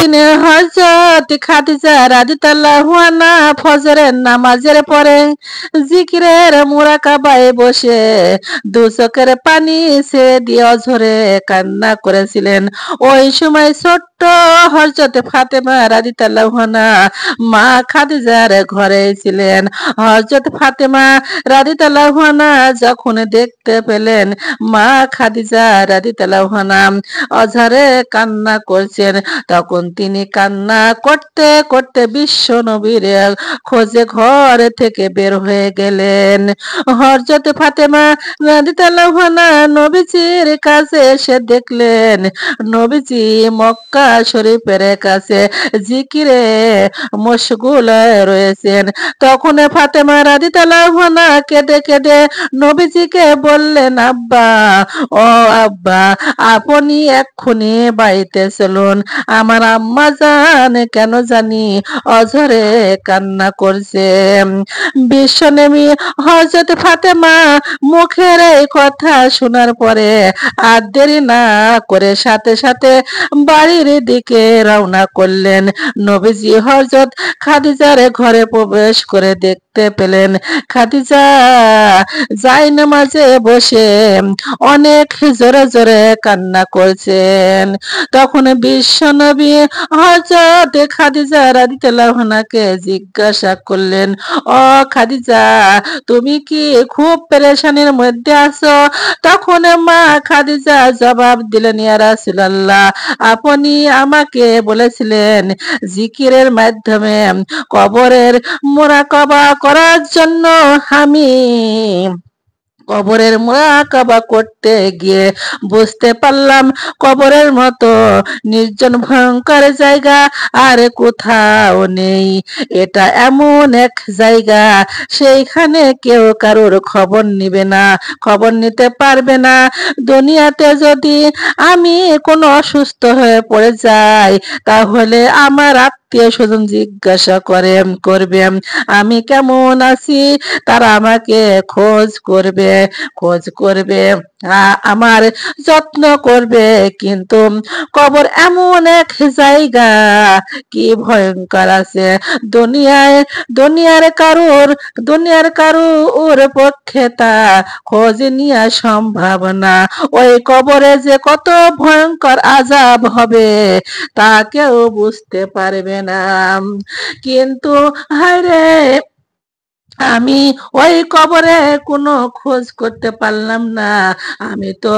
একদিনে হযরত খাদিজা রাদিয়াল্লাহু আনহা ফজরের নামাজের পরে জিকিরের মুরাকাবায় বসে দু চোখের পানি ছেড়ে দিয়ে অঝরে কান্না করেছিলেন। ওই সময় ছোট্ট হযরত ফাতেমা রাদিয়াল্লাহু আনহা মা খাদিজার ঘরে ছিলেন। হযরত ফাতেমা রাদিয়াল্লাহু আনহা যখন দেখতে পেলেন মা খাদিজা রাদিয়াল্লাহু আনহা অঝরে কান্না করছেন, তখন তিনি কান্না করতে করতে বিশ্ব নবীর খোঁজে ঘর থেকে বের হয়ে গেলেন। হযরত ফাতেমা রাদিয়াল্লাহু আনহা নবীজির কাছে এসে দেখলেন নবীজি মক্কা শরীফের কাছে জিকিরে মশগুল রয়েছেন। তখন ফাতেমা রাদিয়াল্লাহু আনহা কেঁদে কেঁদে নবীজিকে বললেন, আব্বা, ও আব্বা, আপনি এক্ষুনি বাড়িতে চলুন, আমার আম্মা জান কেন জানি অঝরে কান্না করছে। বিশ্বনবী হযরত ফাতেমা মুখের এই কথা শোনার পরে আর দেরি না করে সাথে সাথে বাড়ির দিকে রওনা করলেন। নবীজি হযরত খাদিজার ঘরে প্রবেশ করে দেখতে পেলেন খাদিজা জায়নামাজে বসে অনেক জোরে জোরে কান্না করছেন। তখন বিশ্বনবী হযরত খাদিজা রাদিয়াল্লাহু আনহাকে জিজ্ঞাসা করলেন, ও খাদিজা, তুমি কি খুব পেরেশানির মধ্যে আছো? তখন মা খাদিজা জবাব দিলেন, ইয়া রাসূলুল্লাহ, আপনি আমাকে বলেছিলেন জিকিরের মাধ্যমে কবরের মুরাকাবা করার জন্য। আমি কবরের মুরাকাবা করতে গিয়ে বুঝতে পারলাম কবরের মতো নির্জন ভয়ঙ্কর জায়গা আর কোথাও নেই। এটা এমন এক জায়গা সেইখানে কেউ কারোর খবর নিবে না, খবর নিতে পারবে না। দুনিয়াতে যদি আমি কোনো অসুস্থ হয়ে পড়ে যাই তাহলে আমার আত্মীয় স্বজন জিজ্ঞাসা করবে আমি কেমন আছি, তারা আমাকে খোঁজ করবে আমার যত্ন করবে। কিন্তু কবর এমন এক জায়গা কি ভয়ঙ্কর আছে, দুনিয়ার কারোর পক্ষে তা খোঁজ নেওয়া সম্ভব না। ওই কবরে যে কত ভয়ঙ্কর আযাব হবে তা কেউ বুঝতে পারবে না। কিন্তু হায়রে, আমি ওই কবরে কোনো খোঁজ করতে পারলাম না। আমি তো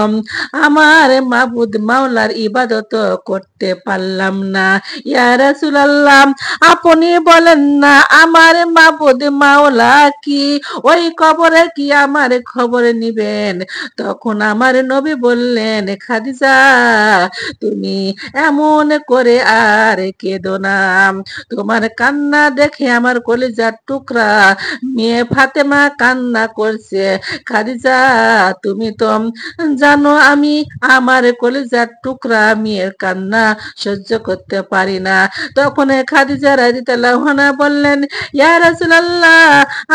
আমার মাবুদ মাওলার ইবাদত করতে পারলাম না। ইয়া রাসূলুল্লাহ, আপনি বলেন না আমার মাবুদ মাওলা কি ওই কবরে কি আমার খবর নিবেন? তখন আমার নবী বললেন, খাদিজা, তুমি এমন করে আর কেঁদো না। তোমার কান্না দেখে আমার কলিজার টুকরা মেয়ে ফাতেমা কান্না করছে। খাদিজা, তুমি তো জানো আমি আমার কলিজার টুকরা মেয়ের কান্না সহ্য করতে পারি না। তখন খাদিজা রাদিয়াল্লাহু আনহা বললেন, ইয়া রাসূলুল্লাহ,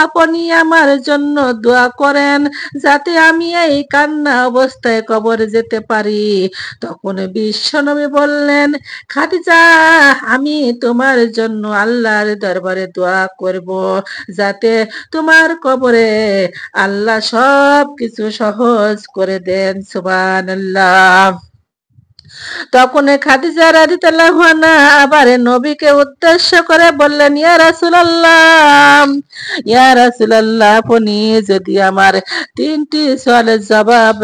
আপনি আমার জন্য দোয়া করেন যাতে আমি এই কান্না অবস্থায় কবরে যেতে পারি। তখন বিশ্বনবী বললেন, খাদিজা, আমি তোমার জন্য আল্লাহর দরবারে দোয়া করব যাতে তোমার কবরে আল্লাহ সব কিছু সহজ করে দেন। সুবহানাল্লাহ। তখন খাদিজা রাদিয়াল্লাহু আনহা আবার নবীকে উদ্দেশ্য করে বললেন, ইয়া রাসূলুল্লাহ, আপনি যদি আমার 3টি সওয়ালের জবাব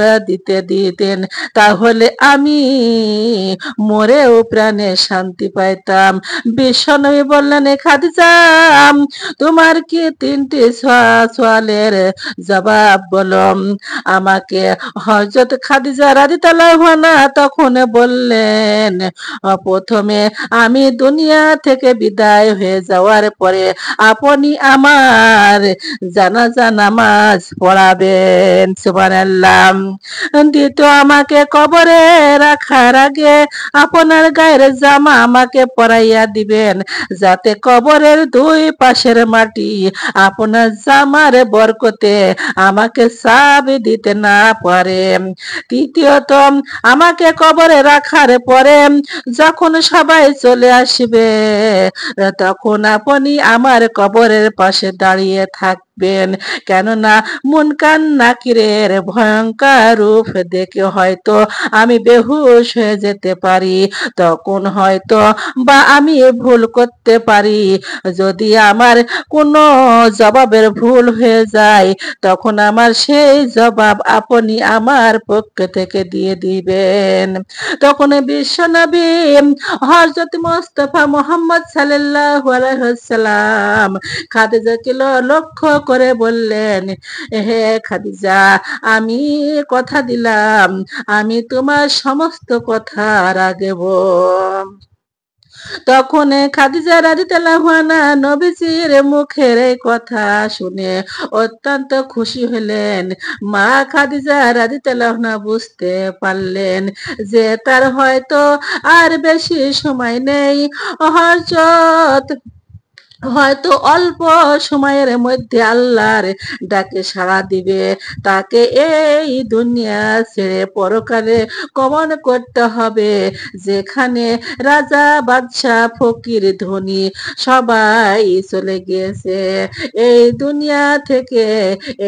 দিতেন তাহলে আমি মরেও প্রাণে শান্তি পাইতাম। বিশ্বনবী বললেন, খাদিজা, তোমার কি 3টি সওয়ালের জবাব বলো আমাকে। হযরত খাদিজা রাদিয়াল্লাহু আনহা তখন বললেন, প্রথমে আমি দুনিয়া থেকে বিদায় হয়ে যাওয়ার পরে আপনি আমার জানাজা নামাজ পড়াবেন। সুবহানাল্লাহ। দ্বিতীয়, আমাকে কবরে রাখার আগে আপনার গায়ের জামা আমাকে পরাইয়া দিবেন যাতে কবরের 2 পাশের মাটি আপনার জামার বরকতে আমাকে চাপ দিতে না পারে। তৃতীয়ত, আমাকে কবরে রাখার পরে যখন সবাই চলে আসবে তখন আপনি আমার কবরের পাশে দাঁড়িয়ে থাকবেন, কেননা মুনকার নাকিরের ভয়ঙ্কর রূপ দেখে হয়তো আমি বেহুশ হয়ে যেতে পারি, তখন হয়তো বা আমি ভুল করতে পারি। যদি আমার কোনো জবাবের ভুল হয়ে যায় তখন আমার সেই জবাব আপনি আমার পক্ষ থেকে দিয়ে দিবেন। তখন বিশ্বনবী হযরত মুস্তাফা মুহাম্মদ সাল্লাল্লাহু আলাইহি ওয়াসাল্লাম খাদিজাকে লক্ষ্য করে বললেন, হে খাদিজা, আমি কথা দিলাম আমি তোমার সমস্ত কথা রাখব। তখন খাদিজা রাদিয়াল্লাহু আনহা নবীজির মুখের এই কথা শুনে অত্যন্ত খুশি হলেন। মা খাদিজা রাদিয়াল্লাহু আনহা বুঝতে পারলেন যে তার হয়তো আর বেশি সময় নেই, হয়তো অল্প সময়ের মধ্যে আল্লাহর ডাকে সাড়া দিবে, তাকে এই দুনিয়া ছেড়ে পরকালে গমন করতে হবে, যেখানে রাজা বাদশাহ ফকির ধনী সবাই চলে গিয়েছে। এই দুনিয়া থেকে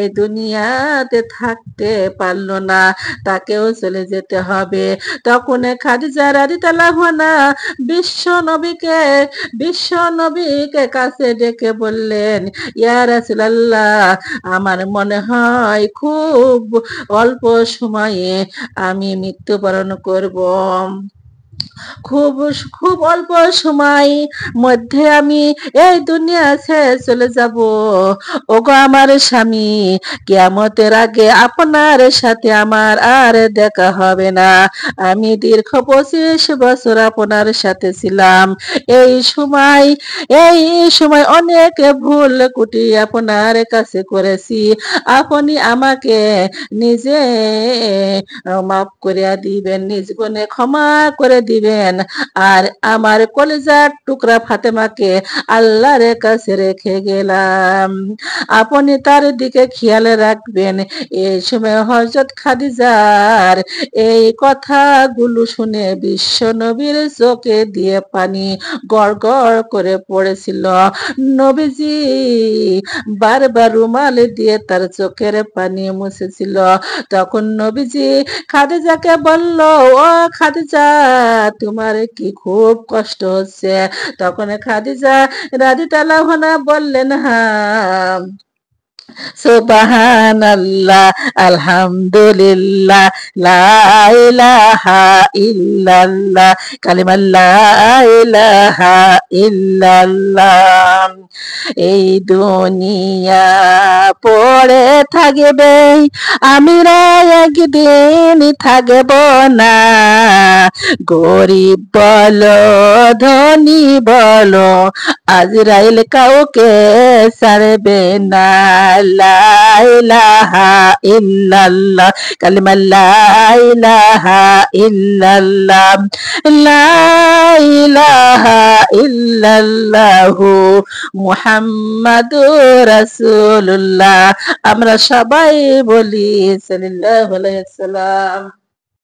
এই দুনিয়াতে থাকতে পারলো না, তাকেও চলে যেতে হবে। তখন খাদিজা রাদিয়াল্লাহু আনহা বিশ্ব নবীকে কাছে ডেকে বললেন, ইয়া রাসূলুল্লাহ, আমার মনে হয় খুব অল্প সময়ে আমি মৃত্যুবরণ করব, খুব খুব অল্প সময় মধ্যে আমি এই দুনিয়া ছেড়ে চলে যাব। ওগো আমার স্বামী, কিয়ামতের আগে আপনার সাথে আমার আর দেখা হবে না। আমি দীর্ঘ 25 বছর আপনার সাথে ছিলাম। এই সময় অনেক ভুল ত্রুটি আপনার কাছে করেছি, আপনি আমাকে নিজে মাফ করে দিবেন, নিজ গুণে ক্ষমা করে দিবেন, আর আমার কলিজার টুকরা ফাতেমাকে আল্লাহর কাছে রেখে গেলাম, আপনি তার দিকে খেয়াল রাখবেন। এই সময় হযরত খাদিজার এই কথাগুলো শুনে বিশ্ব নবীর চোখে দিয়ে পানি গড় গড় করে পড়েছিল। নবীজি বারবার রুমাল দিয়ে তার চোখের পানি মুছেছিল। তখন নবীজি খাদিজাকে বলল, ও খাদিজা, তোমার কি খুব কষ্ট হচ্ছে? তখন খাদিজা রাদিয়াল্লাহু আনহা বললেন, হ্যাঁ, সুবহানাল্লাহ, আলহামদুলিল্লাহ, লা ইলাহা ইল্লাল্লাহ, কালিমা লা ইলাহা ইল্লাল্লাহ। এই দুনিয়া পড়ে থাকবে, আমিরা একদিন থাকব না, গরিব বলো ধনী বলো আজরাইল কাউকে ছাড়বে না। লা ইলাহা ইল্লাল্লাহ, কালিমা লা ইলাহা ইল্লাল্লাহ, লা ইলাহা ইল্লাল্লাহু মুহাম্মাদুর রাসূলুল্লাহ। আমরা সবাই বলি সাল্লাল্লাহু আলাইহি ওয়াসাল্লাম।